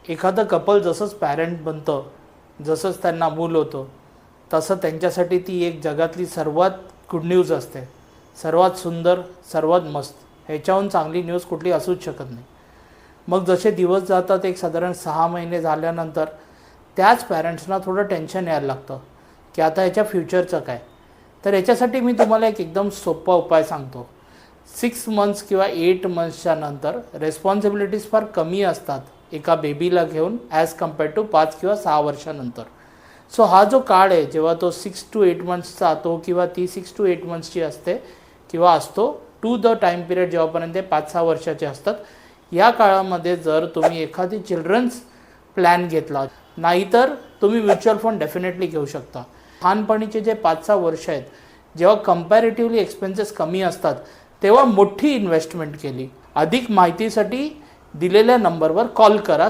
एखादं कपल जसंच पॅरेंट बनतं, जसंच त्यांना मूल होतं, तसं त्यांच्यासाठी ती एक जगातली सर्वात गुड न्यूज असते, सर्वात सुंदर, सर्वात मस्त. ह्याच्याहून चांगली न्यूज कुठली असूच शकत नाही. मग जसे दिवस जातात, एक साधारण 6 महिने झाल्यानंतर त्याच पॅरेंट्सना थोडं टेन्शन यायला लागतं की आता ह्याच्या फ्युचरचं काय. तर याच्यासाठी मी तुम्हाला एक एकदम सोपा उपाय सांगतो. 6 मंथ्स किंवा 8 मंथ्सच्या नंतर रेस्पॉन्सिबिलिटीज फार कमी असतात एका बेबीला घेऊन ॲज कम्पेअर टू 5 किंवा 6 वर्षानंतर. सो हा जो काळ आहे, जेव्हा तो 6 to 8 मंथ्सचा जातो किंवा ती 6 to 8 मंथ्सची असते किंवा असतो, टू द टाईम पिरियड जेव्हापर्यंत ते 5-6 वर्षाचे असतात, या काळामध्ये जर तुम्ही एखादी चिल्ड्रन्स प्लॅन घेतला, नाहीतर तुम्ही म्युच्युअल फंड डेफिनेटली घेऊ शकता. लहानपणीचे जे 5-6 वर्ष आहेत, जेव्हा कंपॅरेटिव्हली एक्सपेन्सेस कमी असतात, तेव्हा मोठी इन्व्हेस्टमेंट केली. अधिक माहितीसाठी दिलेल्या नंबरवर कॉल करा.